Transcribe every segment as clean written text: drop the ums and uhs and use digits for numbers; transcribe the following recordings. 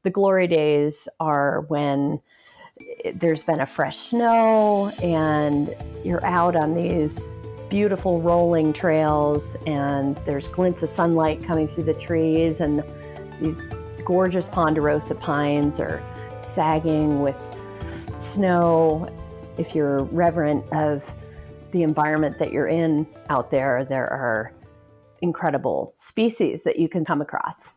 the glory days are when there's been a fresh snow and you're out on these beautiful rolling trails and there's glints of sunlight coming through the trees and these gorgeous ponderosa pines are sagging with snow. If you're reverent of the environment that you're in out there, there are incredible species that you can come across.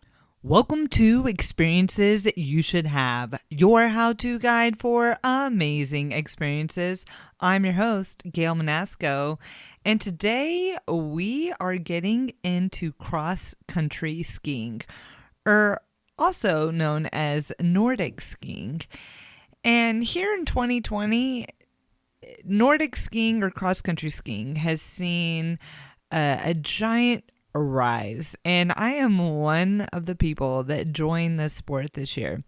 Welcome to Experiences You Should Have, your how-to guide for amazing experiences. I'm your host, Gail Manasco, and today we are getting into cross-country skiing, or also known as Nordic skiing. And here in 2020, Nordic skiing or cross-country skiing has seen a giant rise, and I am one of the people that joined this sport this year.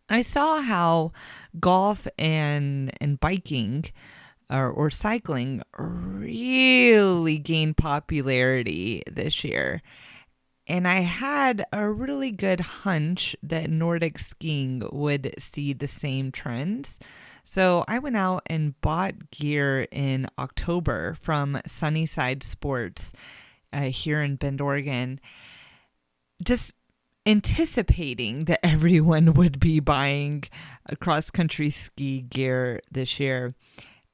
I saw how golf and biking or cycling really gained popularity this year. And I had a really good hunch that Nordic skiing would see the same trends. So I went out and bought gear in October from Sunnyside Sports here in Bend, Oregon, just anticipating that everyone would be buying cross-country ski gear this year.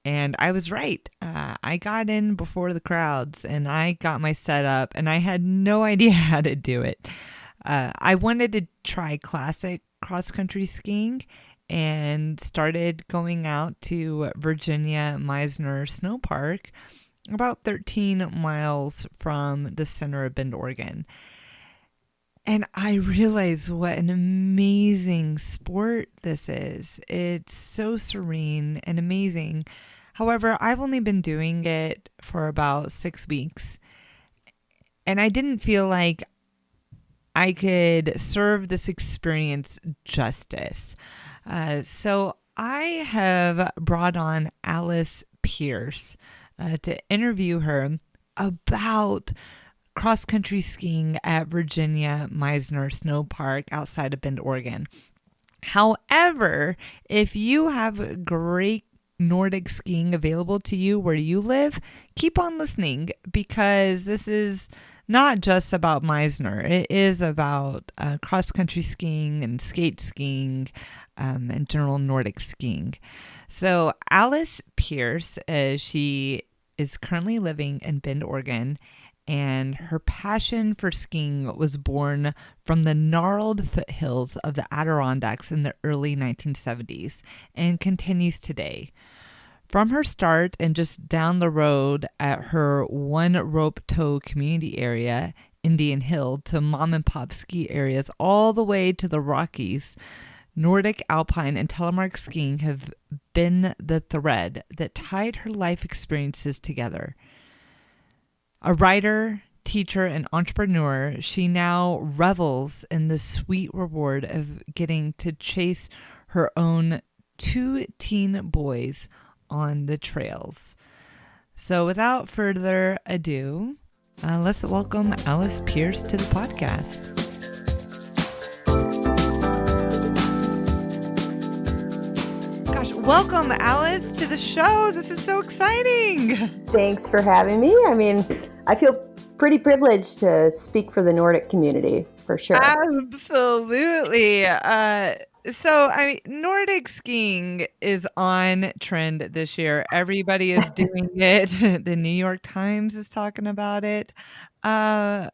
And I was right. I got in before the crowds and I got my setup and I had no idea how to do it. I wanted to try classic cross-country skiing and started going out to Virginia Meisner Snow Park, about 13 miles from the center of Bend, Oregon. And I realized what an amazing sport this is. It's so serene and amazing. However, I've only been doing it for about 6 weeks, and I didn't feel like I could serve this experience justice. So I have brought on Alice Pierce to interview her about cross-country skiing at Virginia Meisner Snow Park outside of Bend, Oregon. However, if you have great Nordic skiing available to you where you live, keep on listening, because this is not just about Meisner. It is about cross-country skiing and skate skiing and general Nordic skiing. So Alice Pierce, she is currently living in Bend, Oregon, and her passion for skiing was born from the gnarled foothills of the Adirondacks in the early 1970s and continues today. From her start and just down the road at her one rope tow community area, Indian Hill, to mom and pop ski areas all the way to the Rockies, Nordic, alpine, and telemark skiing have been the thread that tied her life experiences together. A writer, teacher, and entrepreneur, she now revels in the sweet reward of getting to chase her own 2 teen boys on the trails. So without further ado, let's welcome Alice Pierce to the podcast. Gosh, welcome Alice to the show. This is so exciting. Thanks for having me. I mean, I feel pretty privileged to speak for the Nordic community, for sure. Absolutely. So, Nordic skiing is on trend this year. Everybody is doing it. The New York Times is talking about it. Yep.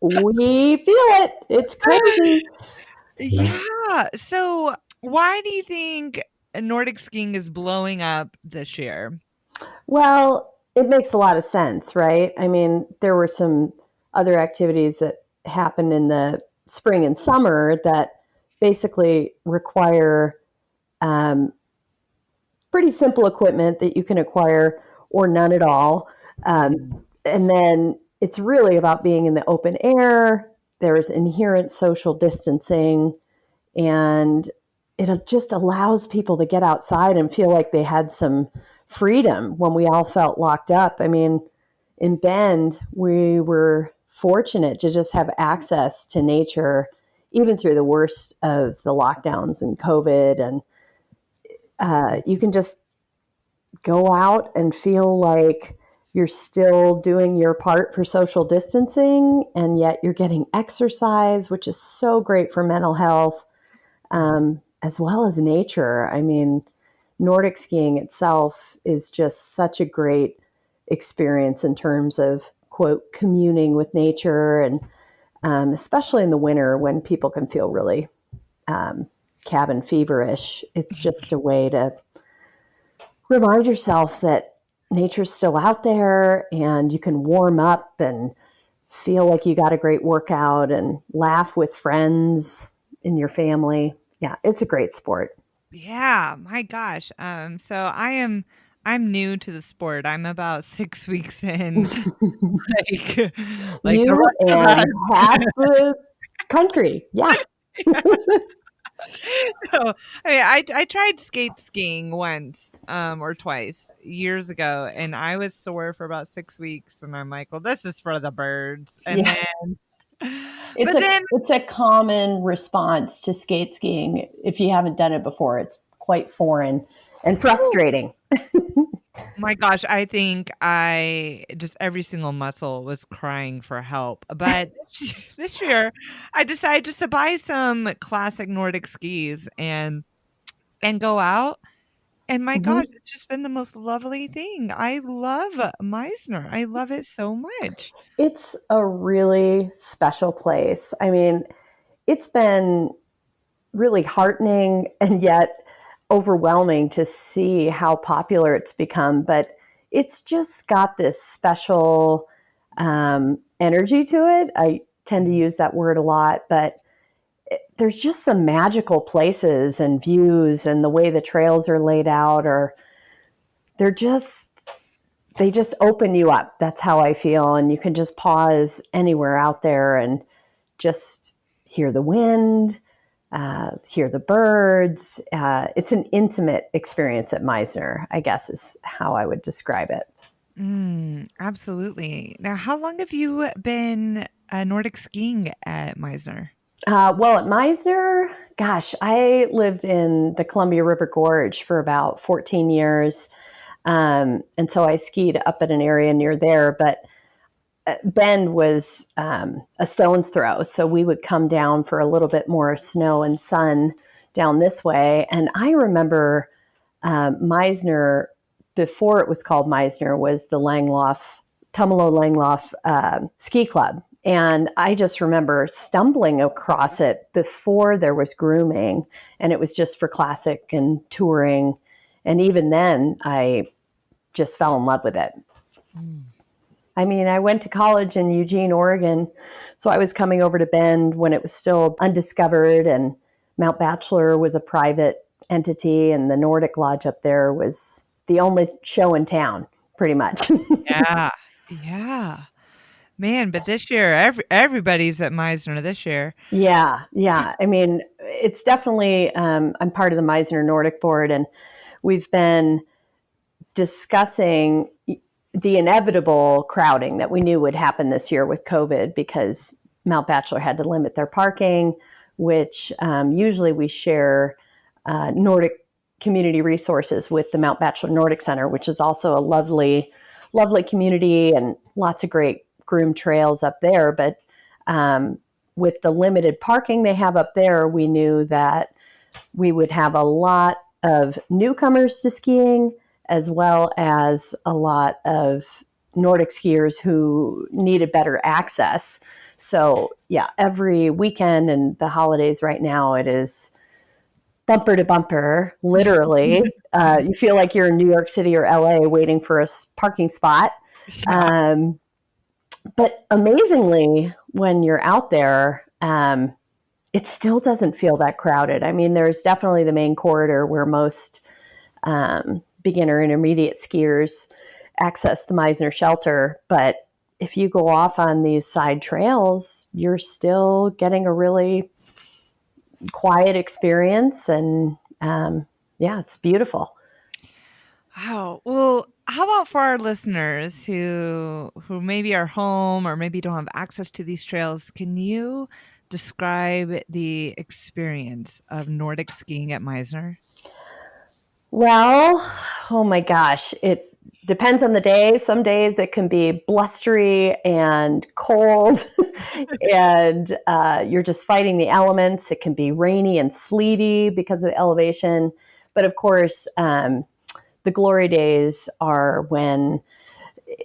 We feel it. It's crazy. Yeah. So why do you think Nordic skiing is blowing up this year? Well, it makes a lot of sense, right? I mean, there were some other activities that happened in the spring and summer that basically require pretty simple equipment that you can acquire or none at all. And then it's really about being in the open air. There's inherent social distancing, and it just allows people to get outside and feel like they had some freedom when we all felt locked up. I mean, in Bend, we were fortunate to just have access to nature, even through the worst of the lockdowns and COVID. And you can just go out and feel like you're still doing your part for social distancing, and yet you're getting exercise, which is so great for mental health, as well as nature. I mean, Nordic skiing itself is just such a great experience in terms of, quote, communing with nature, and especially in the winter when people can feel really cabin feverish. It's just a way to remind yourself that nature's still out there, and you can warm up and feel like you got a great workout and laugh with friends in your family. Yeah, it's a great sport. Yeah, my gosh. I'm new to the sport. I'm about 6 weeks in, like like the You rest of and half the country. Yeah. So, I mean, I tried skate skiing once, or twice years ago, and I was sore for about 6 weeks, and I'm like, well, this is for the birds. And Yeah. then, It's but a then, it's a common response to skate skiing. If you haven't done it before, it's quite foreign and frustrating. my gosh, I think I just every single muscle was crying for help. But this year, I decided just to buy some classic Nordic skis and go out. And my gosh, Mhm. it's just been the most lovely thing. I love Meisner. I love it so much. It's a really special place. I mean, it's been really heartening and yet overwhelming to see how popular it's become. But it's just got this special energy to it. I tend to use that word a lot, but there's just some magical places and views, and the way the trails are laid out, or they're just they just open you up. That's how I feel. And you can just pause anywhere out there and just hear the wind, hear the birds. It's an intimate experience at Meisner, I guess is how I would describe it. Absolutely. Now, how long have you been Nordic skiing at Meisner? Well, at Meisner, gosh, I lived in the Columbia River Gorge for about 14 years. And so I skied up at an area near there, but Bend was a stone's throw. So we would come down for a little bit more snow and sun down this way. And I remember Meisner, before it was called Meisner, was the Tumalo Langloff Ski Club. And I just remember stumbling across it before there was grooming, and it was just for classic and touring. And even then, I just fell in love with it. I mean, I went to college in Eugene, Oregon, so I was coming over to Bend when it was still undiscovered, and Mount Bachelor was a private entity, and the Nordic Lodge up there was the only show in town, pretty much. Yeah. Yeah. Man, but this year, everybody's at Meisner this year. Yeah, yeah. I mean, it's definitely, I'm part of the Meisner Nordic board, and we've been discussing the inevitable crowding that we knew would happen this year with COVID, because Mount Bachelor had to limit their parking, which usually we share Nordic community resources with the Mount Bachelor Nordic Center, which is also a lovely, lovely community and lots of great groomed trails up there. But with the limited parking they have up there, we knew that we would have a lot of newcomers to skiing, as well as a lot of Nordic skiers who needed better access. So yeah, every weekend and the holidays right now, it is bumper to bumper, literally. You feel like you're in New York City or LA waiting for a parking spot. Yeah. But amazingly, when you're out there, it still doesn't feel that crowded. I mean, there's definitely the main corridor where most beginner intermediate skiers access the Meisner shelter. But if you go off on these side trails, you're still getting a really quiet experience. And yeah, it's beautiful. Wow. Well, how about for our listeners who maybe are home or maybe don't have access to these trails, can you describe the experience of Nordic skiing at Meisner? Well, oh my gosh, it depends on the day. Some days it can be blustery and cold, and you're just fighting the elements. It can be rainy and sleety because of the elevation. But of course, the glory days are when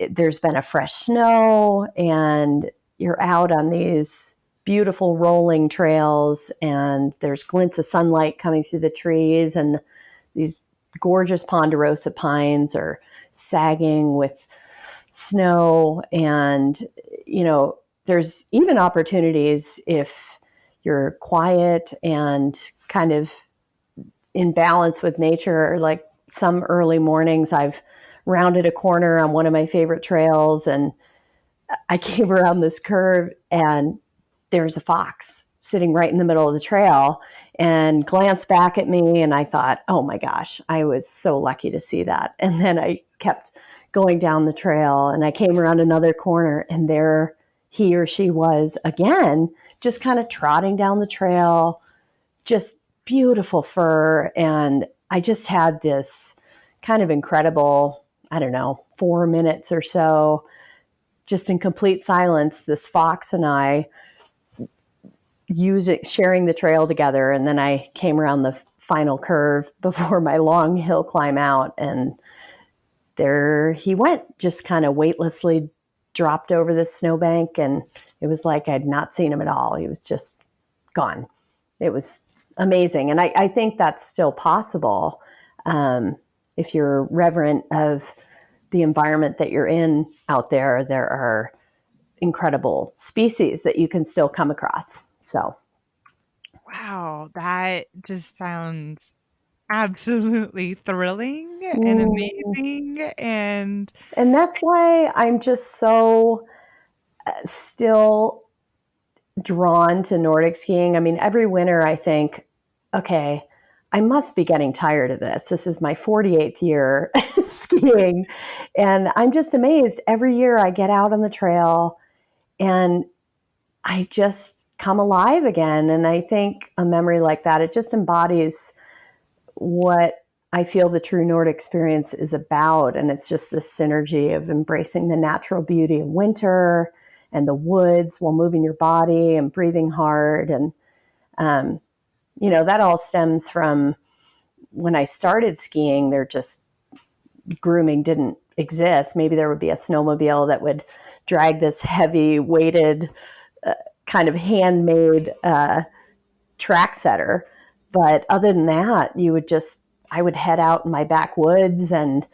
there's been a fresh snow and you're out on these beautiful rolling trails and there's glints of sunlight coming through the trees and these gorgeous ponderosa pines are sagging with snow. And there's even opportunities if you're quiet and kind of in balance with nature. Like some early mornings I've rounded a corner on one of my favorite trails and I came around this curve and there's a fox sitting right in the middle of the trail and glanced back at me. And I thought, oh my gosh, I was so lucky to see that. And then I kept going down the trail and I came around another corner and there he or she was again, just kind of trotting down the trail, just beautiful fur. And I just had this kind of incredible, I don't know, 4 minutes or so, just in complete silence, this fox and I sharing the trail together. And then I came around the final curve before my long hill climb out. And there he went, just kind of weightlessly dropped over this snowbank. And it was like I'd not seen him at all. He was just gone. It was amazing. And I think that's still possible if you're reverent of the environment that you're in out there. There are incredible species that you can still come across. So, Wow, that just sounds absolutely thrilling and amazing. and that's why I'm just so still drawn to Nordic skiing. I mean, every winter I think, okay, I must be getting tired of this. This is my 48th year skiing. And I'm just amazed. Every year I get out on the trail and I just come alive again. And I think a memory like that, it just embodies what I feel the true Nordic experience is about. And it's just this synergy of embracing the natural beauty of winter and the woods while moving your body and breathing hard. And, that all stems from when I started skiing, grooming didn't exist. Maybe there would be a snowmobile that would drag this heavy weighted kind of handmade track setter. But other than that, I would head out in my backwoods and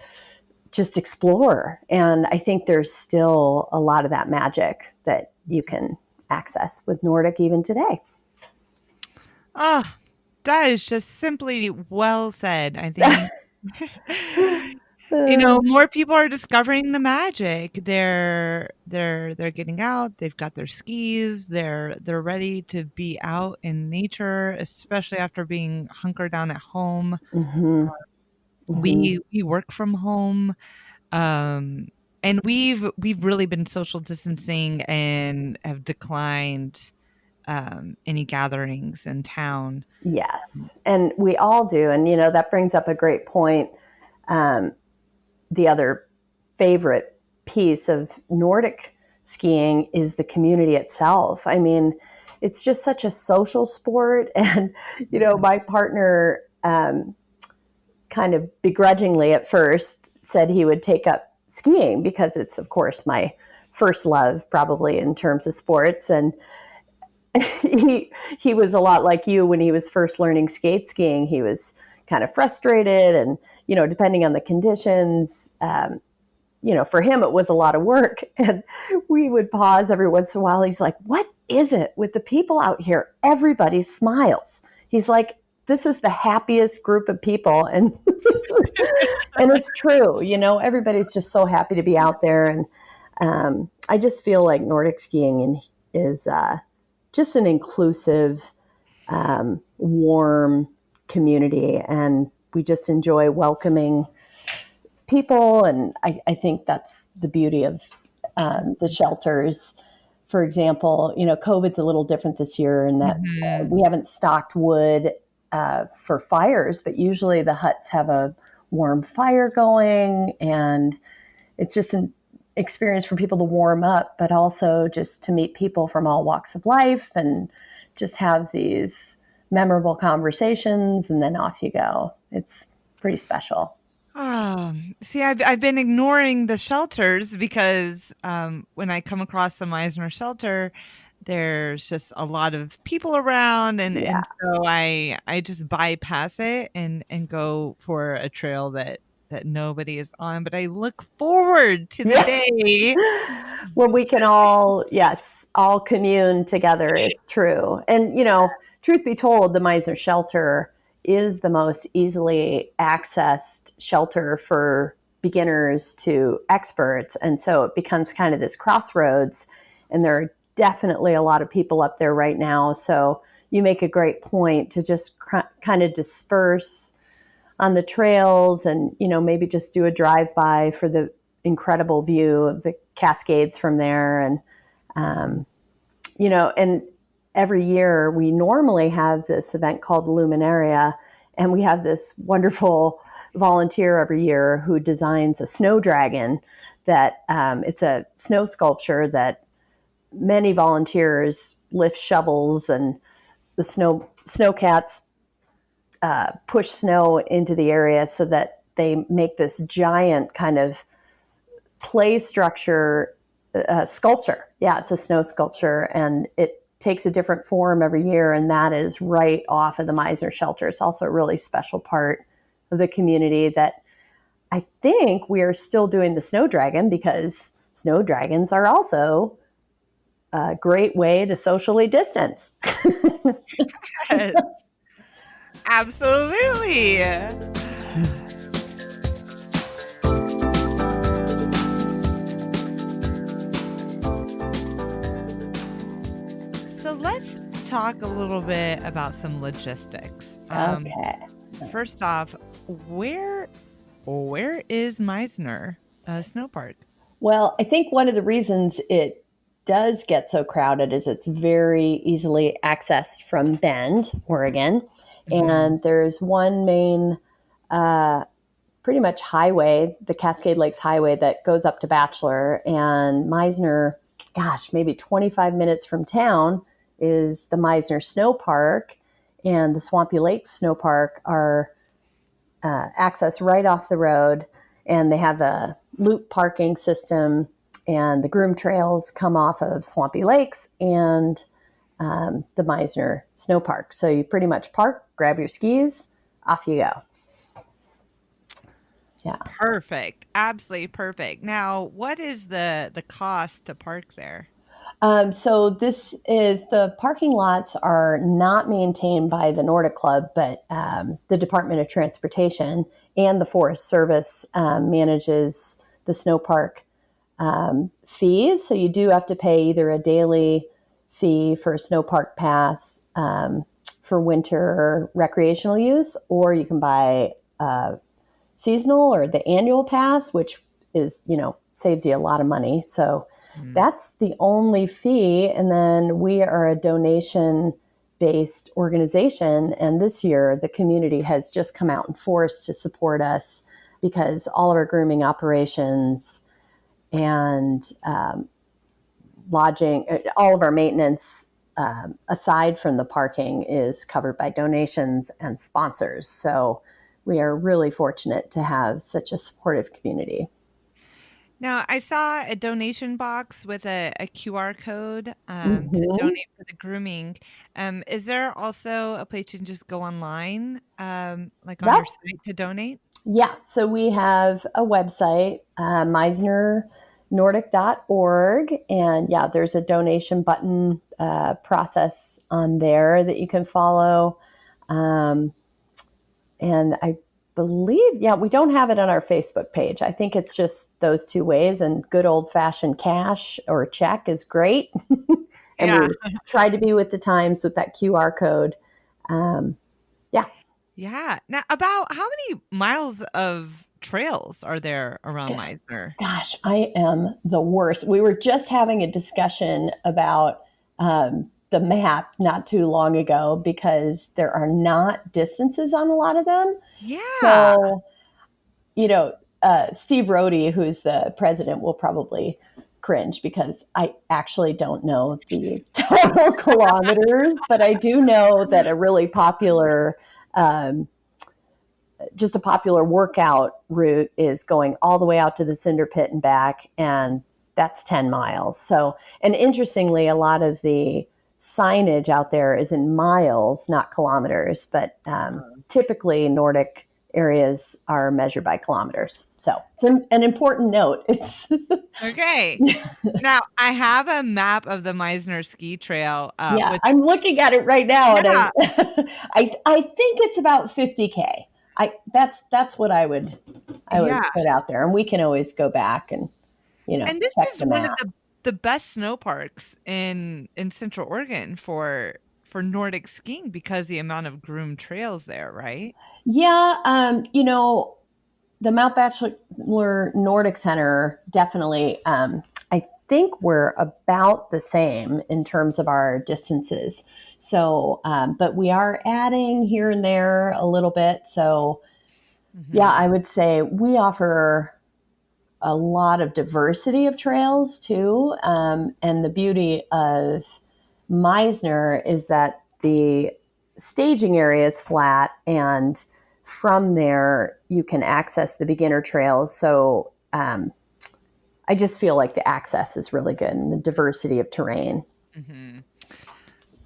just explore. And I think there's still a lot of that magic that you can access with Nordic even today. Ah, that is just simply well said. I think more people are discovering the magic. They're getting out. They've got their skis. They're ready to be out in nature, especially after being hunkered down at home. Mm-hmm. We work from home, and we've really been social distancing and have declined any gatherings in town. Yes, and we all do. And, that brings up a great point. The other favorite piece of Nordic skiing is the community itself. I mean, it's just such a social sport. And, my partner kind of begrudgingly at first said he would take up skiing because it's, of course, my first love, probably in terms of sports. And he was a lot like you when he was first learning skate skiing. He was kind of frustrated and, depending on the conditions, for him, it was a lot of work. And we would pause every once in a while. He's like, what is it with the people out here? Everybody smiles. He's like, this is the happiest group of people. And, and it's true, everybody's just so happy to be out there. And I just feel like Nordic skiing is just an inclusive, warm community. And we just enjoy welcoming people. And I think that's the beauty of the shelters. For example, COVID's a little different this year in that Mhm. we haven't stocked wood for fires, but usually the huts have a warm fire going, and it's just an experience for people to warm up, but also just to meet people from all walks of life and just have these memorable conversations, and then off you go. It's pretty special. See, I've been ignoring the shelters because when I come across the Meisner shelter, there's just a lot of people around, Yeah. and so I just bypass it and go for a trail that nobody is on. But I look forward to the Yeah. day. When we can all, yes, all commune together. It's true. And, truth be told, the Meisner shelter is the most easily accessed shelter for beginners to experts. And so it becomes kind of this crossroads. And there are definitely a lot of people up there right now. So you make a great point to just kind of disperse on the trails and, maybe just do a drive-by for the incredible view of the Cascades from there. Um, and every year we normally have this event called Luminaria, and we have this wonderful volunteer every year who designs a snow dragon that it's a snow sculpture that many volunteers lift shovels, and the snowcats push snow into the area so that they make this giant kind of play structure sculpture. Yeah, it's a snow sculpture, and it takes a different form every year, and that is right off of the Meisner shelter. It's also a really special part of the community that I think we are still doing the snow dragon, because snow dragons are also a great way to socially distance. Yes, absolutely. So let's talk a little bit about some logistics. Okay. First off, where is Meisner Snow Park? Well, I think one of the reasons it does get so crowded is it's very easily accessed from Bend, Oregon. Mhm. And there's one main, pretty much highway, the Cascade Lakes Highway, that goes up to Bachelor. And Meisner, gosh, maybe 25 minutes from town is the Meisner Snow Park. And the Swampy Lakes Snow Park are access right off the road, and they have a loop parking system, and the groom trails come off of Swampy Lakes and the Meisner Snow Park. So you pretty much park, grab your skis, off you go. Yeah. Perfect. Absolutely perfect. Now, what is the cost to park there? So this is, the parking lots are not maintained by the Nordic Club, but the Department of Transportation and the Forest Service manages the snow park fees. So you do have to pay either a daily fee for a snow park pass for winter recreational use, or you can buy seasonal or the annual pass, which is, saves you a lot of money. So Mm. that's the only fee. And then we are a donation based organization. And this year, the community has just come out in force to support us, because all of our grooming operations and lodging, all of our maintenance, aside from the parking, is covered by donations and sponsors. So we are really fortunate to have such a supportive community. Now, I saw a donation box with a QR code to Mm-hmm. donate for the grooming. Is there also a place you can just go online, like on Yep. your site, to donate? Yeah. So we have a website, meisnernordic.org. And yeah, there's a donation button process on there that you can follow. Um, and I believe, yeah, we don't have it on our Facebook page. I think it's just those two ways. And good old fashioned cash or check is great. And Yeah. we try to be with the times with that QR code. Yeah. Yeah. Now, about how many miles of trails are there around Meisner? Gosh, I am the worst. We were just having a discussion about the map not too long ago because there are not distances on a lot of them. Yeah. So, you know, Steve Rohde, who's the president, will probably cringe because I actually don't know the total kilometers, but I do know that a really popular um, just a popular workout route is going all the way out to the cinder pit and back, and that's 10 miles. So, and interestingly, a lot of the signage out there is in miles, not kilometers, but typically Nordic areas are measured by kilometers. So it's an important note. It's Okay. Now, I have a map of the Meissner Ski Trail, yeah, which I'm looking at it right now, and yeah, I think it's about 50K. That's what I would yeah. put out there, and we can always go back and And this check is the one of map. the best snow parks in Central Oregon for Nordic skiing because the amount of groomed trails there, right? Yeah, the Mount Bachelor Nordic Center definitely. I think we're about the same in terms of our distances. So, but we are adding here and there a little bit. So, yeah, Mhm. I would say we offer a lot of diversity of trails too. And the beauty of Meisner is that the staging area is flat, and from there you can access the beginner trails. So I just feel like the access is really good and the diversity of terrain. Mhm.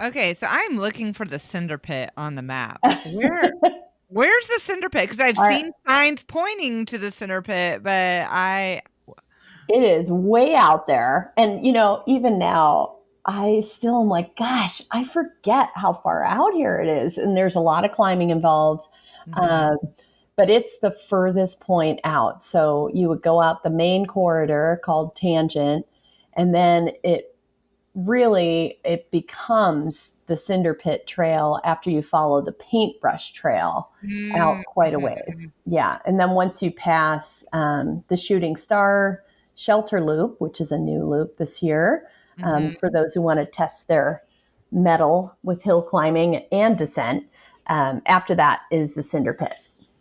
Okay, so I'm looking for the cinder pit on the map. Where's the cinder pit? Because I've Our, seen signs pointing to the cinder pit, but it is way out there. And, even now, I still am like, gosh, I forget how far out here it is. And there's a lot of climbing involved. Mhm. Um, but it's the furthest point out. So you would go out the main corridor called Tangent, and then it becomes the Cinder Pit Trail after you follow the Paintbrush Trail Mm, out quite a mhm, ways. mhm. Yeah. And then once you pass the Shooting Star Shelter Loop, which is a new loop this year, Mhm. for those who want to test their mettle with hill climbing and descent, after that is the Cinder Pit.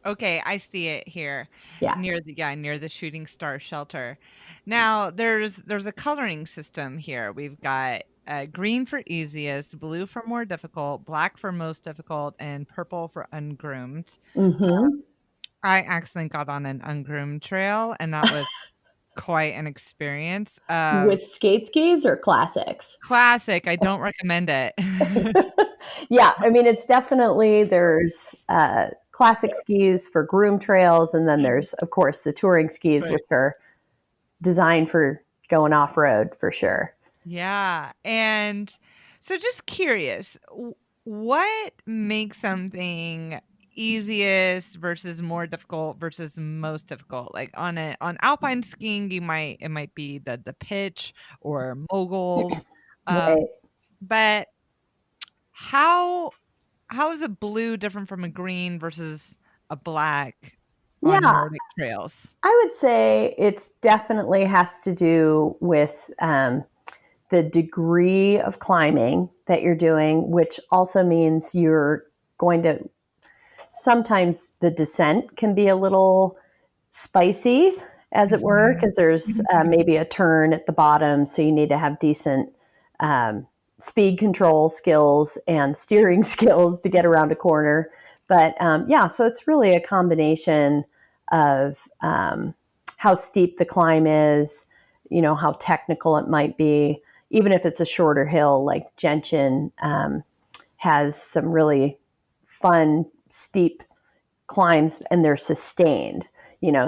Okay, I see it here Yeah. near the Shooting Star Shelter. Now, there's a coloring system here. We've got green for easiest, blue for more difficult, black for most difficult, and purple for ungroomed. Hmm. I accidentally got on an ungroomed trail, and that was quite an experience. With skate skis or classics? Classic. I don't recommend it. Yeah, I mean, it's definitely there's classic skis for groom trails, and then there's, of course, the touring skis, Right. which are designed for going off road for sure. Yeah, and so just curious, what makes something easiest versus more difficult versus most difficult? Like on alpine skiing, it might be the pitch or moguls, um, Right. but how how is a blue different from a green versus a black on Yeah, Nordic trails? I would say it's definitely has to do with the degree of climbing that you're doing, which also means you're going to sometimes the descent can be a little spicy, as it were, Mhm. because there's maybe a turn at the bottom, so you need to have decent um, speed control skills and steering skills to get around a corner. But yeah, so it's really a combination of how steep the climb is, how technical it might be. Even if it's a shorter hill, like Gentian has some really fun, steep climbs, and they're sustained,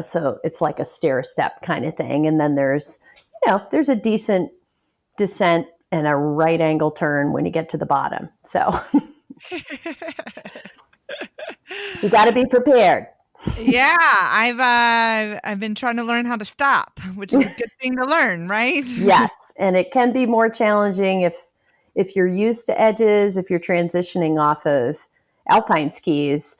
so it's like a stair step kind of thing. And then there's a decent descent and a right angle turn when you get to the bottom. So you got to be prepared. Yeah, I've been trying to learn how to stop, which is a good thing to learn, right? Yes, and it can be more challenging if you're used to edges, if you're transitioning off of alpine skis.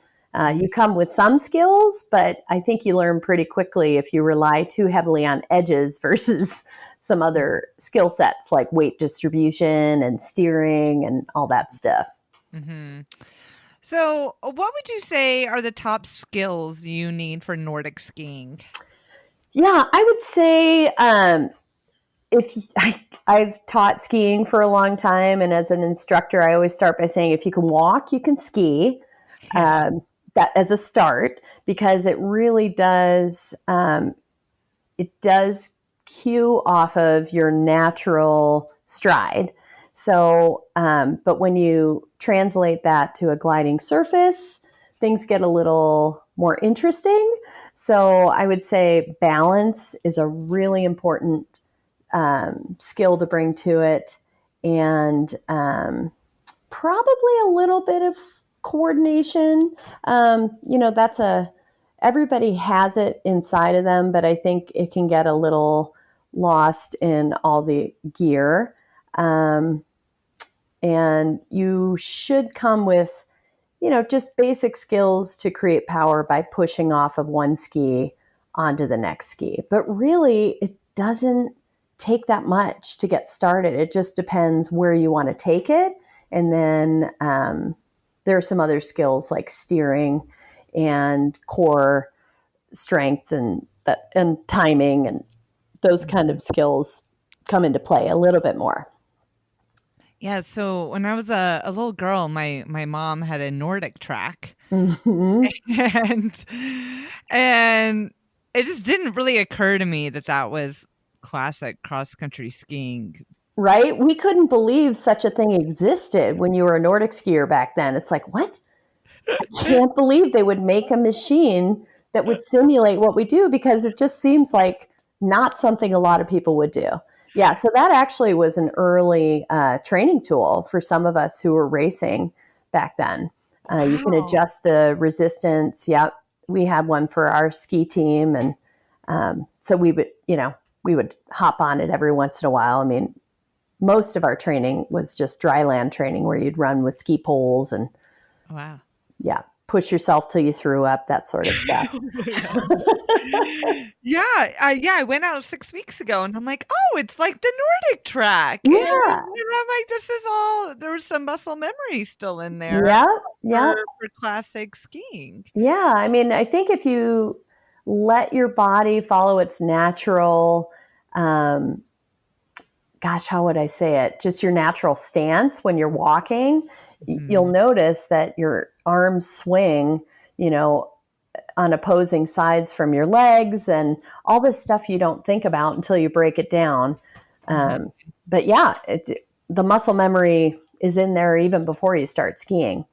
You come with some skills, but I think you learn pretty quickly if you rely too heavily on edges versus some other skill sets like weight distribution and steering and all that stuff. Mm-hmm. So, what would you say are the top skills you need for Nordic skiing? Yeah, I would say I've taught skiing for a long time, and as an instructor, I always start by saying if you can walk, you can ski. Yeah. That as a start, because it really does. It does cue off of your natural stride. So, but when you translate that to a gliding surface, things get a little more interesting. So, I would say balance is a really important skill to bring to it, and probably a little bit of coordination. That's everybody has it inside of them, but I think it can get a little lost in all the gear. And you should come with, just basic skills to create power by pushing off of one ski onto the next ski. But really, it doesn't take that much to get started. It just depends where you want to take it. And then there are some other skills like steering and core strength and timing, and those kind of skills come into play a little bit more. Yeah, so when I was a little girl, my mom had a Nordic track, Mm-hmm. and and it just didn't really occur to me that was classic cross country skiing. Right? We couldn't believe such a thing existed when you were a Nordic skier back then. It's like, what? I can't believe they would make a machine that would simulate what we do, because it just seems like not something a lot of people would do. Yeah, so that actually was an early training tool for some of us who were racing back then. You can Wow. adjust the resistance. Yep, we had one for our ski team, and so we would hop on it every once in a while. I mean, most of our training was just dry land training where you'd run with ski poles and Wow. push yourself till you threw up, that sort of stuff. Oh my God. I went out 6 weeks ago and I'm like, "Oh, it's like the Nordic track." And, Yeah. I'm like, "This is all there's some muscle memory still in there Yeah. Yeah. for classic skiing." Yeah. I mean, I think if you let your body follow its natural, um, how would I say it? Just your natural stance when you're walking, you'll Mhm. notice that your arms swing, you know, on opposing sides from your legs, and all this stuff you don't think about until you break it down. Mhm. But yeah, the muscle memory is in there even before you start skiing.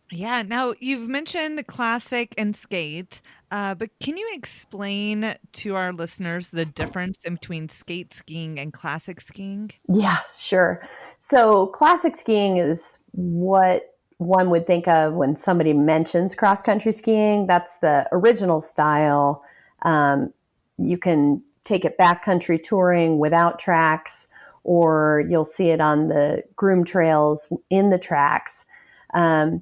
Yeah, now you've mentioned classic and skate, but can you explain to our listeners the difference in between skate skiing and classic skiing? Yeah, sure. So classic skiing is what one would think of when somebody mentions cross country skiing. That's the original style. You can take it backcountry touring without tracks, or you'll see it on the groom trails in the tracks.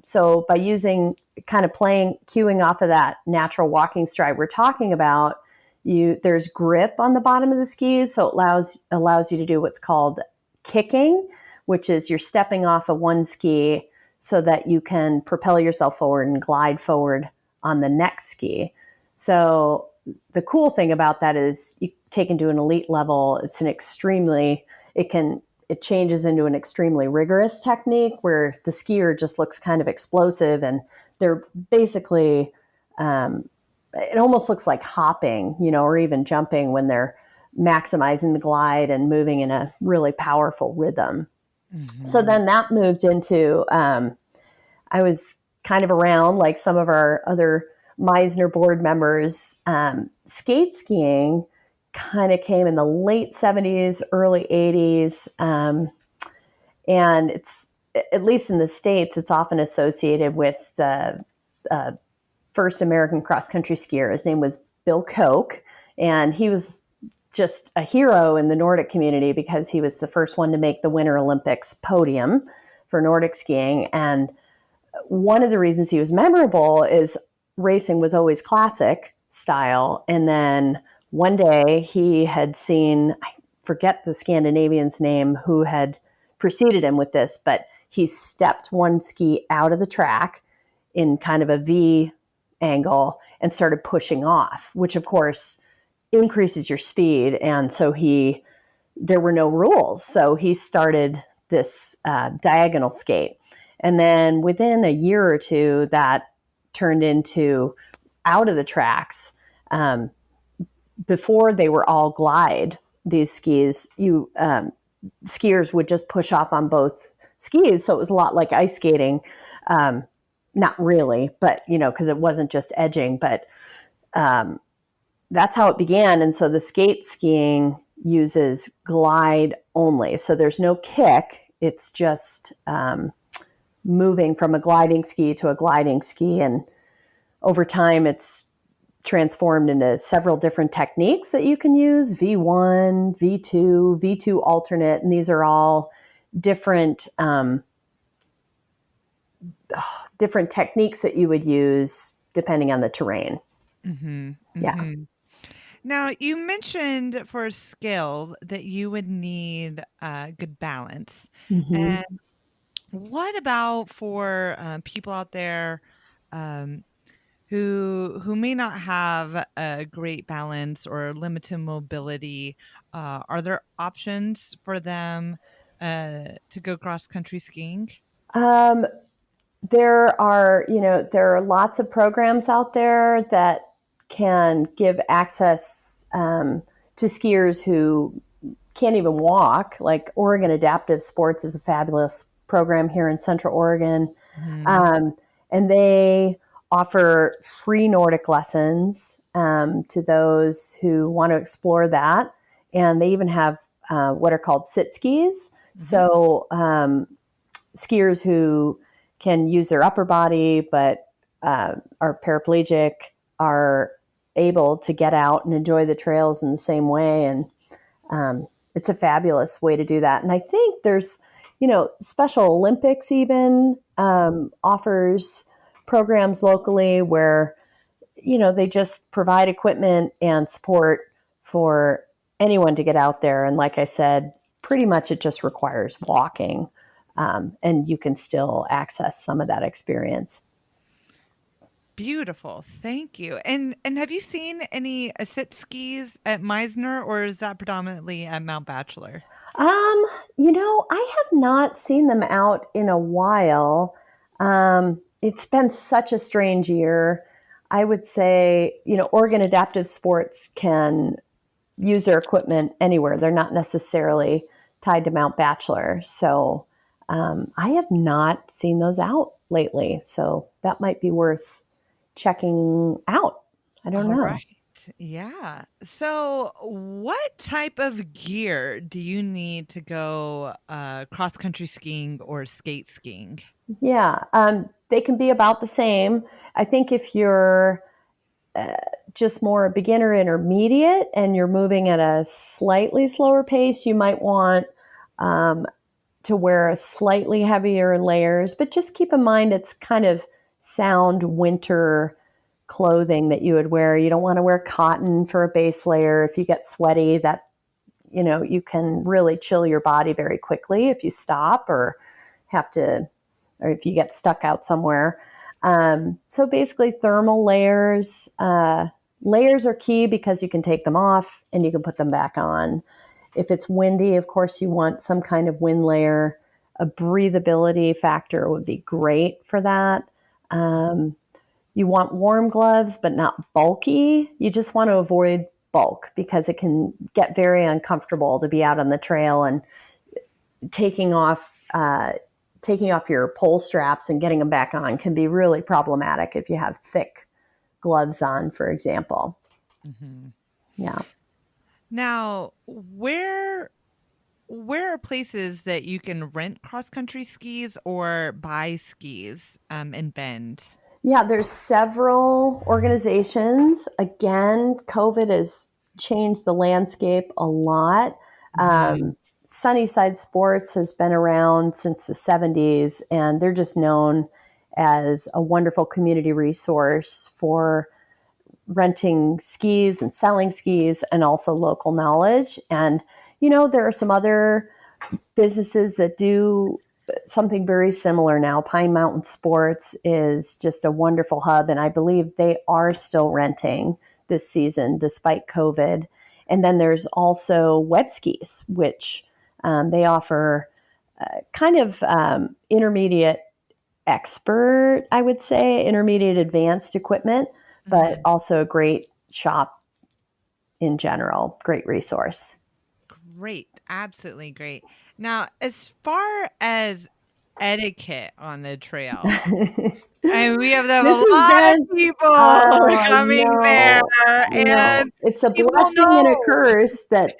So by using kind of cueing off of that natural walking stride we're talking about, there's grip on the bottom of the skis, so it allows you to do what's called kicking, which is you're stepping off of one ski so that you can propel yourself forward and glide forward on the next ski. So the cool thing about that is you take into an elite level, it changes into an extremely rigorous technique where the skier just looks kind of explosive, and they're basically it almost looks like hopping, or even jumping when they're maximizing the glide and moving in a really powerful rhythm. So Mhm. then that moved into, I was kind of around like some of our other Meisner board members. Skate skiing kind of came in the late 70s, early 80s. And it's, at least in the States, it's often associated with the first American cross country skier. His name was Bill Koch, and he was just a hero in the Nordic community because he was the first one to make the Winter Olympics podium for Nordic skiing. And one of the reasons he was memorable is racing was always classic style. And then one day he had seen, I forget the Scandinavian's name who had preceded him with this, but he stepped one ski out of the track in kind of a V angle and started pushing off, which of course increases your speed. And so there were no rules. So he started this diagonal skate. And then within a year or two, that turned into out of the tracks. Before they were all glide, these skis, skiers would just push off on both skis. So it was a lot like ice skating. Not really, but, because it wasn't just edging, but that's how it began. And so the skate skiing uses glide only. So there's no kick. It's just moving from a gliding ski to a gliding ski. And over time, it's transformed into several different techniques that you can use: V1, V2, V2 alternate. And these are all different different techniques that you would use depending on the terrain. Mm-hmm. Yeah. Mm-hmm. Now, you mentioned for skill that you would need good balance. Mm-hmm. And what about for people out there who may not have a great balance or limited mobility? Are there options for them to go cross-country skiing? There are lots of programs out there that can give access to skiers who can't even walk. Like Oregon Adaptive Sports is a fabulous program here in Central Oregon. Mm-hmm. And they offer free Nordic lessons to those who want to explore that. And they even have what are called sit skis. Mm-hmm. So skiers who can use their upper body but are paraplegic are able to get out and enjoy the trails in the same way. And it's a fabulous way to do that. And I think there's, Special Olympics even offers programs locally where, they just provide equipment and support for anyone to get out there. And like I said, pretty much it just requires walking. And you can still access some of that experience. Beautiful. Thank you. And have you seen any sit skis at Meisner, or is that predominantly at Mount Bachelor? I have not seen them out in a while. It's been such a strange year. I would say, Oregon Adaptive Sports can use their equipment anywhere. They're not necessarily tied to Mount Bachelor. So I have not seen those out lately. So that might be worth checking out. I don't know. Right. Yeah. So what type of gear do you need to go cross-country skiing or skate skiing? Yeah. They can be about the same. I think if you're just more beginner intermediate and you're moving at a slightly slower pace, you might want to wear a slightly heavier layers, but just keep in mind it's kind of sound winter clothing that you would wear. You don't want to wear cotton for a base layer. If you get sweaty, that, you can really chill your body very quickly if you stop or if you get stuck out somewhere. So basically thermal layers. Layers are key because you can take them off and you can put them back on. If it's windy, of course, you want some kind of wind layer. A breathability factor would be great for that. You want warm gloves, but not bulky. You just want to avoid bulk because it can get very uncomfortable to be out on the trail, and taking off your pole straps and getting them back on can be really problematic if you have thick gloves on, for example. Mm-hmm. Yeah. Now, where are places that you can rent cross-country skis or buy skis in Bend? Yeah, there's several organizations. Again, COVID has changed the landscape a lot. Mm-hmm. Sunnyside Sports has been around since the 70s, and they're just known as a wonderful community resource for renting skis and selling skis, and also local knowledge. And, there are some other businesses that do something very similar now. Pine Mountain Sports is just a wonderful hub, and I believe they are still renting this season despite COVID. And then there's also wet skis, which they offer kind of intermediate expert, I would say, intermediate advanced equipment, but also a great shop in general, great resource. Great. Absolutely great. Now, as far as etiquette on the trail, and we have a lot of people coming there, and it's a people blessing and a curse that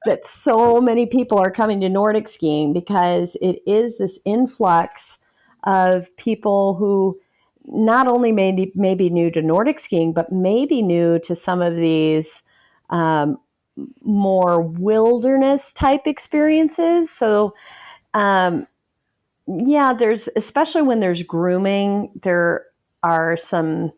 that so many people are coming to Nordic skiing, because it is this influx of people who not only may be new to Nordic skiing, but maybe new to some of these more wilderness type experiences. So, there's, especially when there's grooming, there are some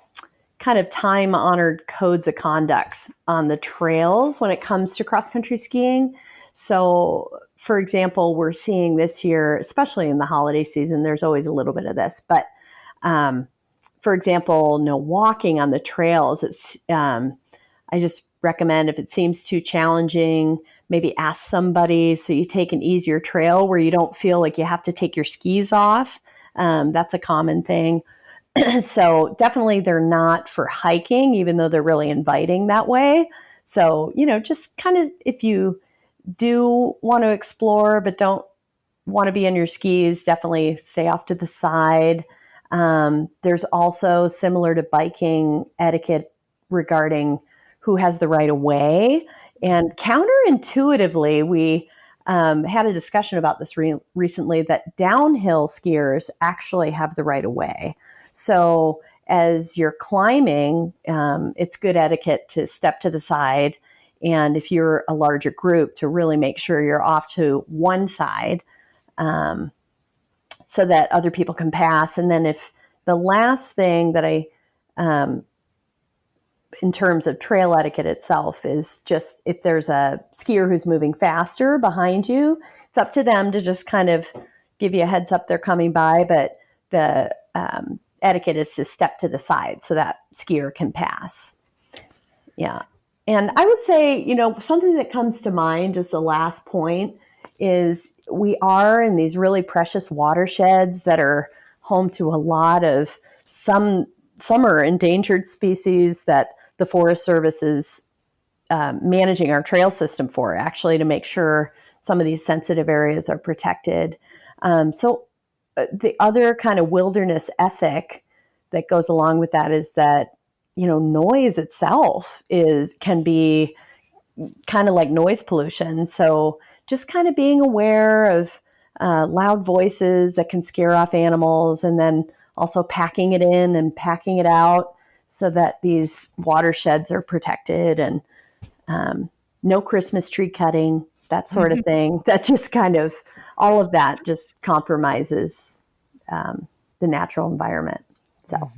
kind of time honored codes of conduct on the trails when it comes to cross country skiing. So, for example, we're seeing this year, especially in the holiday season, there's always a little bit of this, but for example, no walking on the trails. It's I just recommend, if it seems too challenging, maybe ask somebody so you take an easier trail where you don't feel like you have to take your skis off. That's a common thing. So definitely they're not for hiking, even though they're really inviting that way. So, just kind of, if you do want to explore but don't want to be on your skis, definitely stay off to the side. There's also, similar to biking, etiquette regarding who has the right of way. And counterintuitively, we had a discussion about this recently, that downhill skiers actually have the right of way. So as you're climbing, it's good etiquette to step to the side. And if you're a larger group, to really make sure you're off to one side so that other people can pass. And then if the last thing that in terms of trail etiquette itself, is just, if there's a skier who's moving faster behind you, it's up to them to just kind of give you a heads up they're coming by. But the etiquette is to step to the side so that skier can pass. Yeah. And I would say, something that comes to mind, just a last point, is we are in these really precious watersheds that are home to a lot of some are endangered species that the Forest Service is managing our trail system for, actually, to make sure some of these sensitive areas are protected. So the other kind of wilderness ethic that goes along with that is that, noise itself can be kind of like noise pollution. So just kind of being aware of loud voices that can scare off animals, and then also packing it in and packing it out so that these watersheds are protected, and no Christmas tree cutting, that sort of thing. That just kind of, all of that just compromises the natural environment. So.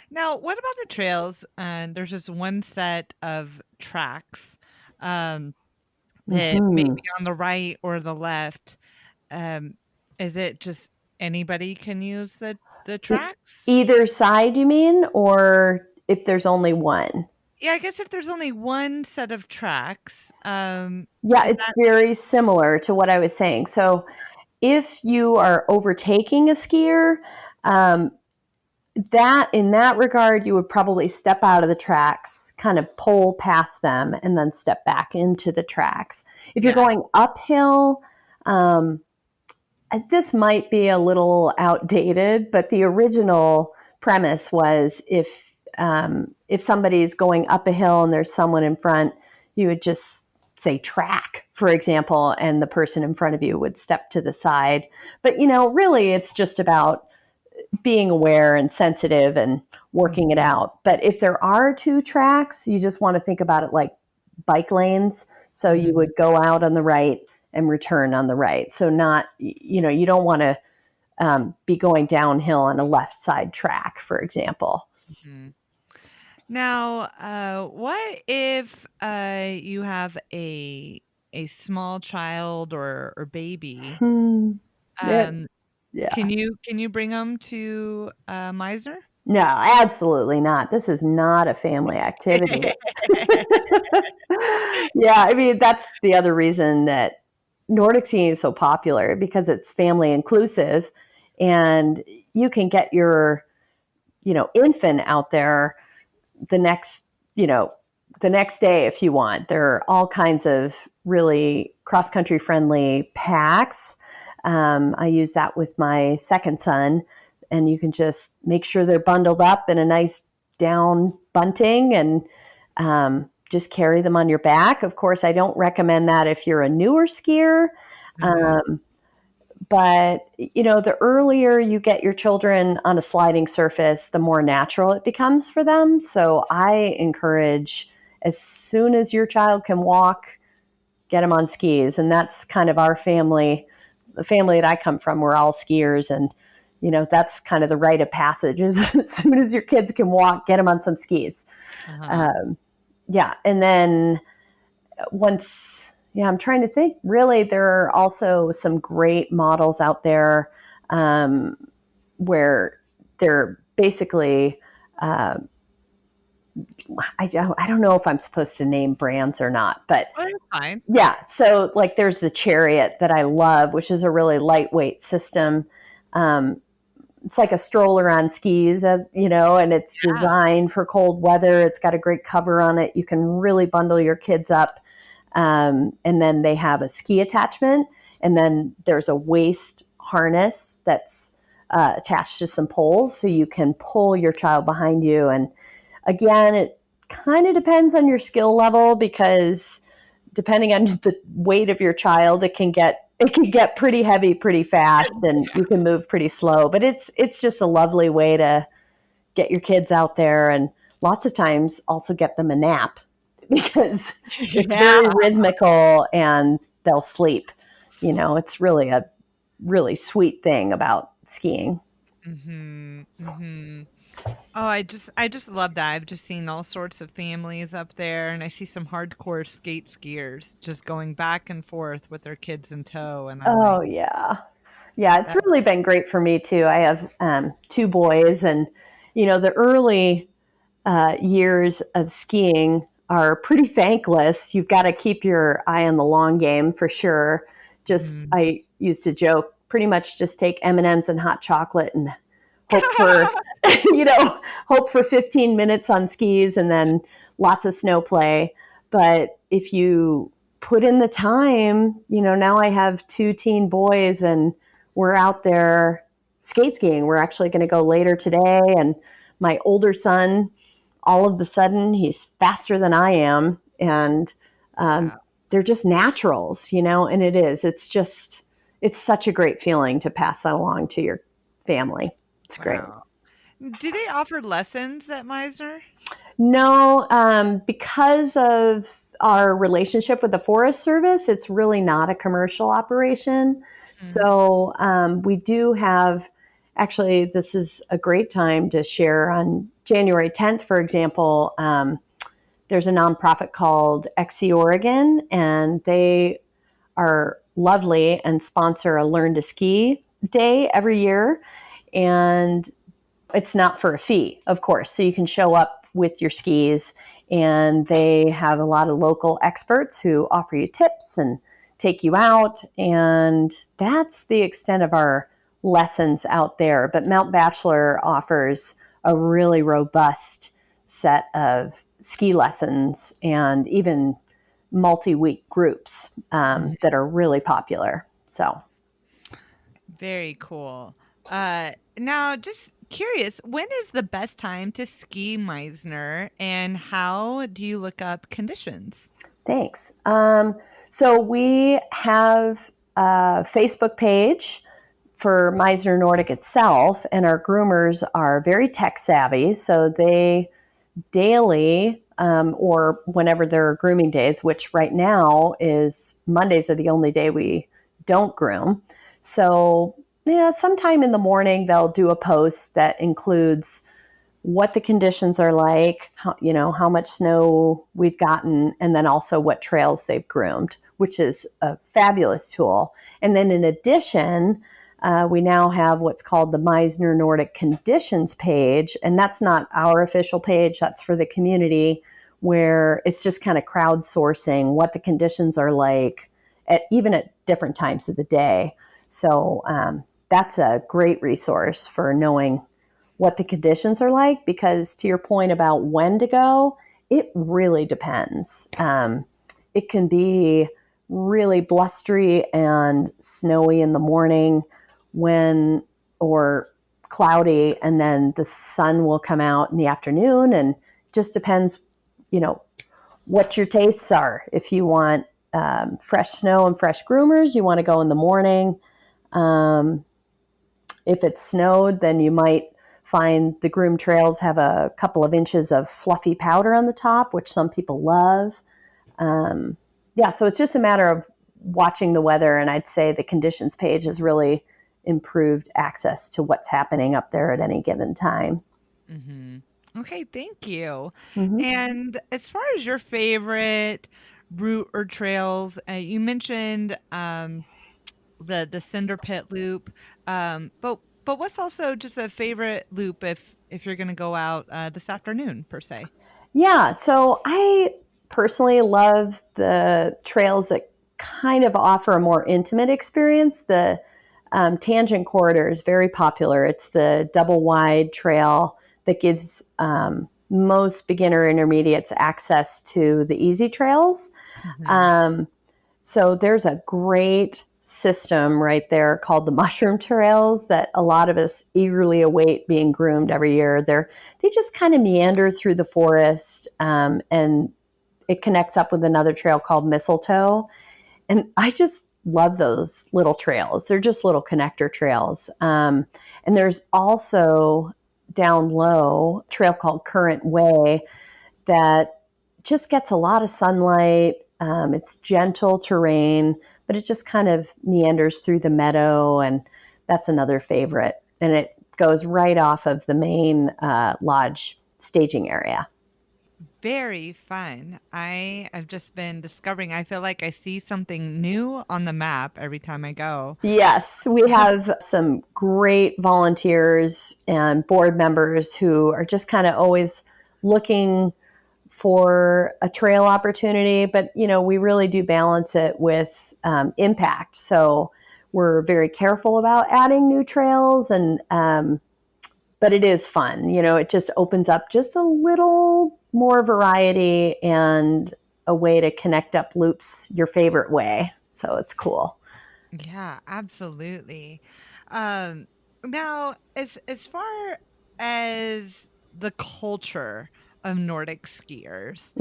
Now, what about the trails? There's just one set of tracks that may be on the right or the left. Is it just anybody can use the tracks? Either side, you mean? Or if there's only one? Yeah, I guess if there's only one set of tracks. It's very similar to what I was saying. So if you are overtaking a skier, that in that regard, you would probably step out of the tracks, kind of pull past them, and then step back into the tracks. If you're going uphill, this might be a little outdated, but the original premise was, if somebody's going up a hill and there's someone in front, you would just say track, for example, and the person in front of you would step to the side. But, really it's just about being aware and sensitive and working it out. But if there are two tracks, you just want to think about it like bike lanes. So you would go out on the right and return on the right. So not, you don't want to be going downhill on a left side track, for example. Mhm. Now, what if you have a small child or baby? Yeah, Um, yeah. can you bring them to Meisner? No, absolutely not. This is not a family activity. Yeah, I mean, that's the other reason that Nordic skiing is so popular, because it's family inclusive, and you can get your, infant out there the next, you know, the next day if you want. There are all kinds of really cross country friendly packs. I use that with my second son, and you can just make sure they're bundled up in a nice down bunting, and just carry them on your back. Of course, I don't recommend that if you're a newer skier. Mhm. Um, but, the earlier you get your children on a sliding surface, the more natural it becomes for them. So I encourage, as soon as your child can walk, get them on skis. And that's kind of our family, the family that I come from. We're all skiers. And, that's kind of the rite of passage is as soon as your kids can walk, get them on some skis. Uh-huh. Yeah. And then I'm trying to think. Really, there are also some great models out there, where they're basically, uh, I don't know if I'm supposed to name brands or not, but Oh, that's fine. yeah. So, like, there's the Chariot that I love, which is a really lightweight system. Um, it's like a stroller on skis, as you know, and it's Yeah. designed for cold weather. It's got a great cover on it. You can really bundle your kids up. And then they have a ski attachment, and then there's a waist harness that's attached to some poles, so you can pull your child behind you. And again, it kind of depends on your skill level, because depending on the weight of your child, it can get pretty heavy pretty fast, and you can move pretty slow. But it's just a lovely way to get your kids out there, and lots of times also get them a nap, because it's Yeah. very rhythmical and they'll sleep. It's really a really sweet thing about skiing. Mhm. Mhm. Oh, I just love that. I've just seen all sorts of families up there, and I see some hardcore skate skiers just going back and forth with their kids in tow, and I'm Oh, like, yeah. Yeah, it's that really been great for me too. I have two boys, and the early years of skiing are pretty thankless. You've got to keep your eye on the long game for sure. Just, mhm. I used to joke, pretty much just take M&Ms and hot chocolate and hope for, you know, hope for 15 minutes on skis, and then lots of snow play. But if you put in the time, now I have two teen boys, and we're out there skate skiing. We're actually going to go later today. And my older son, all of a sudden, he's faster than I am. And Wow. they're just naturals, and it's such a great feeling to pass that along to your family. It's great. Wow. Do they offer lessons at Meisner? No, because of our relationship with the Forest Service, it's really not a commercial operation. Mhm. So we do have, actually, this is a great time to share. On January 10th, for example, there's a nonprofit called XC Oregon, and they are lovely and sponsor a Learn to Ski Day every year. And it's not for a fee, of course. So you can show up with your skis, and they have a lot of local experts who offer you tips and take you out. And that's the extent of our lessons out there. But Mount Bachelor offers a really robust set of ski lessons, and even multi-week groups Mhm. that are really popular. So Very cool. Now, just curious, when is the best time to ski Meisner, and how do you look up conditions? thanks. So we have a Facebook page for Meisner Nordic itself, and our groomers are very tech savvy. So they daily, or whenever there are grooming days, which right now is Mondays are the only day we don't groom. So Yeah, sometime in the morning they'll do a post that includes what the conditions are like, how much snow we've gotten, and then also what trails they've groomed, which is a fabulous tool. And then in addition, we now have what's called the Meissner Nordic conditions page, and that's not our official page, that's for the community, where it's just kind of crowdsourcing what the conditions are like, even at different times of the day. So that's a great resource for knowing what the conditions are like, because to your point about when to go, it really depends. It can be really blustery and snowy in the morning or cloudy, and then the sun will come out in the afternoon, and it just depends, what your tastes are. If you want fresh snow and fresh groomers, you want to go in the morning. If it snowed, then you might find the groomed trails have a couple of inches of fluffy powder on the top, which some people love. So it's just a matter of watching the weather, and I'd say the conditions page has really improved access to what's happening up there at any given time. Mm-hmm. Okay, thank you. Mm-hmm. And as far as your favorite route or trails, you mentioned the Cinder Pit loop, but what's also just a favorite loop if you're going to go out this afternoon per se? Yeah, so I personally love the trails that kind of offer a more intimate experience. The tangent corridor is very popular. It's the double wide trail that gives most beginner intermediates access to the easy trails. Mm-hmm. So there's a great system right there called the mushroom trails that a lot of us eagerly await being groomed every year. They just kind of meander through the forest, and it connects up with another trail called Mistletoe. And I just love those little trails. They're just little connector trails. And there's also down low a trail called Current Way that just gets a lot of sunlight. It's gentle terrain, but it just kind of meanders through the meadow, and that's another favorite. And it goes right off of the main lodge staging area. Very fun. I have just been discovering, I feel like I see something new on the map every time I go. Yes, we have some great volunteers and board members who are just kind of always looking for a trail opportunity, but we really do balance it with impact. So we're very careful about adding new trails, and but it is fun. It just opens up just a little more variety and a way to connect up loops your favorite way. So it's cool. Yeah, absolutely. Um, Now, as far as the culture of Nordic skiers,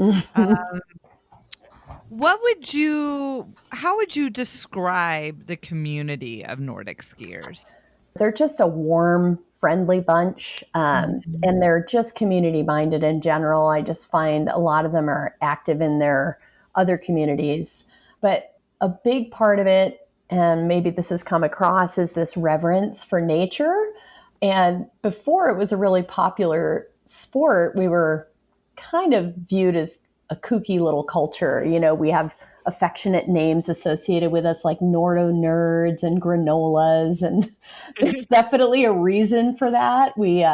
how would you describe the community of Nordic skiers? They're just a warm, friendly bunch, Mhm. and they're just community minded in general. I just find a lot of them are active in their other communities. But a big part of it, and maybe this has come across, is this reverence for nature. And before it was a really popular sport, we were kind of viewed as a kooky little culture. We have affectionate names associated with us like Nordo Nerds and Granolas, and there's definitely a reason for that. We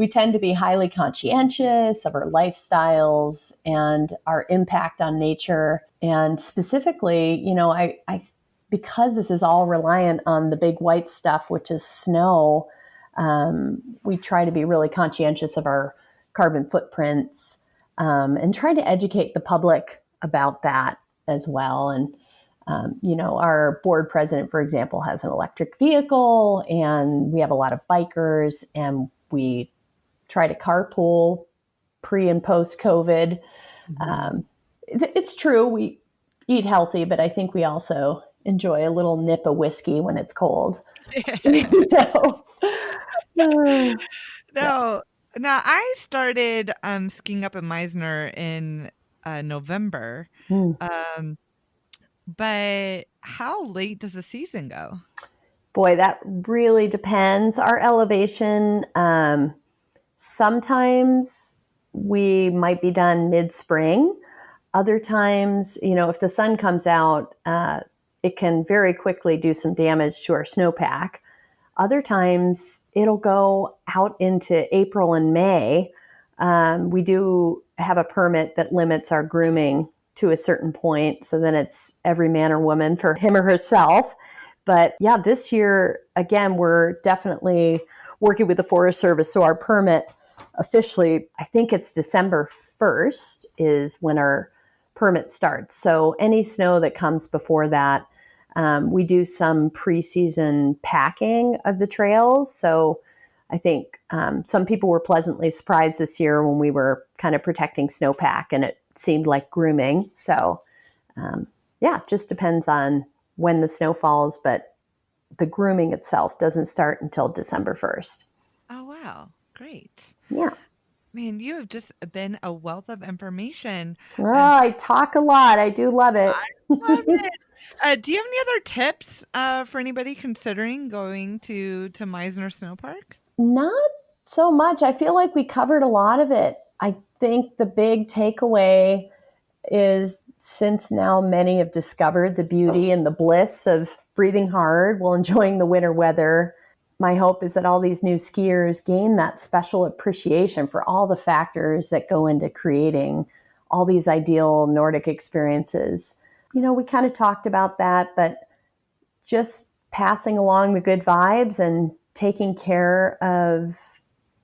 tend to be highly conscientious of our lifestyles and our impact on nature. And specifically, I because this is all reliant on the big white stuff, which is snow, we try to be really conscientious of our carbon footprints, and try to educate the public about that as well. And our board president, for example, has an electric vehicle, and we have a lot of bikers, and we try to carpool pre and post COVID. Mhm. Um, it's true, we eat healthy, but I think we also enjoy a little nip of whiskey when it's cold. You know? Yeah. No, now I started skiing up in Meisner in November. Mm. Um, but how late does the season go? Boy, that really depends. Our elevation, sometimes we might be done mid-spring. Other times, if the sun comes out, it can very quickly do some damage to our snowpack. Other times, it'll go out into April and May. We do have a permit that limits our grooming to a certain point, so then it's every man or woman for him or herself. But yeah, this year, again, we're definitely working with the Forest Service. So our permit officially, I think it's December 1st is when our permit starts. So any snow that comes before that, we do some preseason packing of the trails. So I think some people were pleasantly surprised this year when we were kind of protecting snowpack and it seemed like grooming. So yeah, it just depends on when the snow falls, but the grooming itself doesn't start until December 1st. Oh, wow. Great. Yeah. Man, you have just been a wealth of information. Oh, I talk a lot. I do love it. I love it. Do you have any other tips for anybody considering going to Meisner Snow Park? Not so much. I feel like we covered a lot of it. I think the big takeaway is, since now many have discovered the beauty and the bliss of breathing hard while enjoying the winter weather, my hope is that all these new skiers gain that special appreciation for all the factors that go into creating all these ideal Nordic experiences. We kind of talked about that, but just passing along the good vibes and taking care of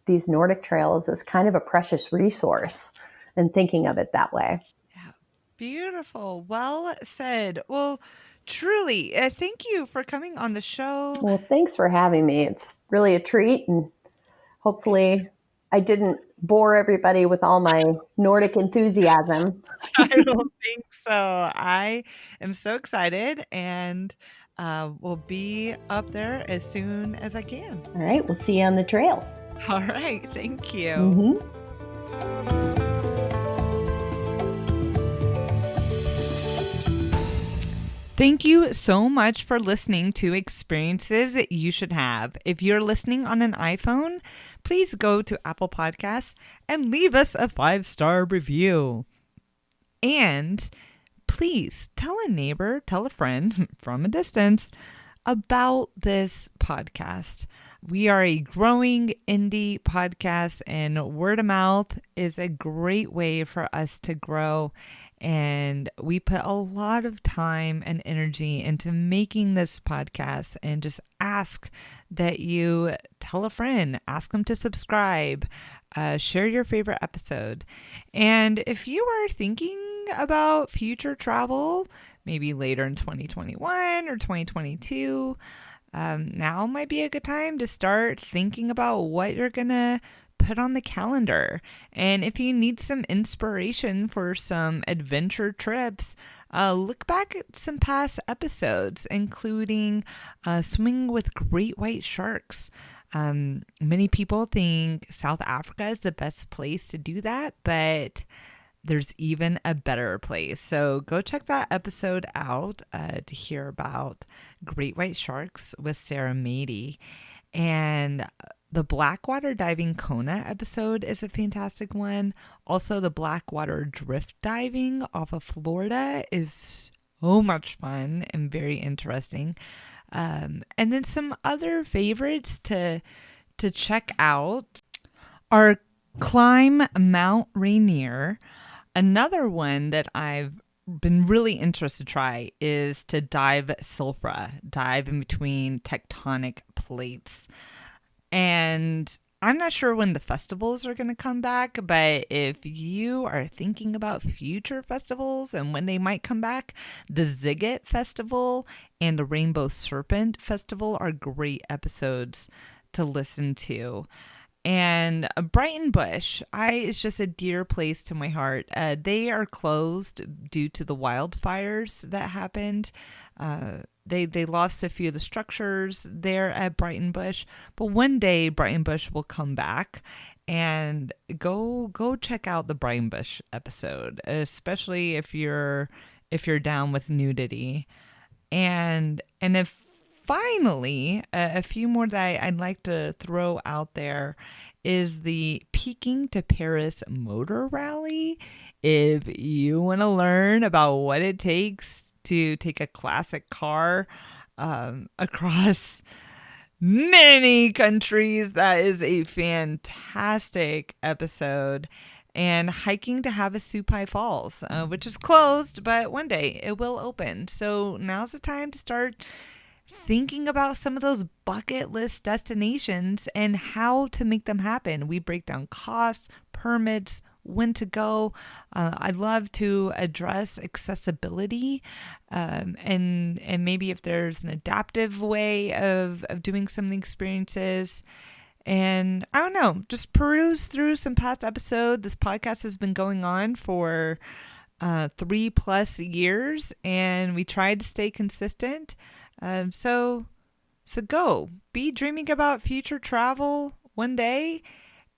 these Nordic trails is kind of a precious resource, and thinking of it that way. Yeah. Beautiful. Well said. Well, truly, thank you for coming on the show. Well, thanks for having me. It's really a treat, and hopefully I didn't bore everybody with all my Nordic enthusiasm. I don't think so. I am so excited, and will be up there as soon as I can. All right, we'll see you on the trails. All right. Thank you. Mm-hmm. Thank you so much for listening to Experiences That You Should Have. If you're listening on an iPhone, please go to Apple Podcasts and leave us a 5-star review. And please tell a neighbor, tell a friend from a distance about this podcast. We are a growing indie podcast, and word of mouth is a great way for us to grow. And we put a lot of time and energy into making this podcast, and just ask that you tell a friend, ask them to subscribe, share your favorite episode. And if you are thinking about future travel, maybe later in 2021 or 2022, now might be a good time to start thinking about what you're going to put on the calendar. And if you need some inspiration for some adventure trips, look back at some past episodes, including swimming with great white sharks. Many people think South Africa is the best place to do that, but there's even a better place. So go check that episode out to hear about great white sharks with Sarah Mady. And the Blackwater Diving Kona episode is a fantastic one. Also, the Blackwater Drift Diving off of Florida is so much fun and very interesting. And then some other favorites to check out are Climb Mount Rainier. Another one that I've been really interested to try is to dive Silfra, dive in between tectonic plates. And I'm not sure when the festivals are going to come back, but if you are thinking about future festivals and when they might come back, the Ziggit Festival and the Rainbow Serpent Festival are great episodes to listen to. And Brighton Bush is just a dear place to my heart. They are closed due to the wildfires that happened. They lost a few of the structures there at Brighton Bush, but one day Brighton Bush will come back. And go check out the Brighton Bush episode, especially if you're down with nudity. And if finally, a few more that I'd like to throw out there is the Peking to Paris Motor Rally. If you want to learn about what it takes to take a classic car across many countries, that is a fantastic episode. And hiking to Havasupai Falls, which is closed, but one day it will open. So now's the time to start thinking about some of those bucket list destinations and how to make them happen. We break down costs, permits, when to go. I'd love to address accessibility and maybe if there's an adaptive way of doing some of the experiences. And I don't know, just peruse through some past episodes. This podcast has been going on for 3+ years, and we tried to stay consistent. So go be dreaming about future travel one day,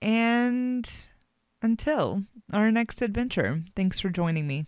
and until our next adventure, thanks for joining me.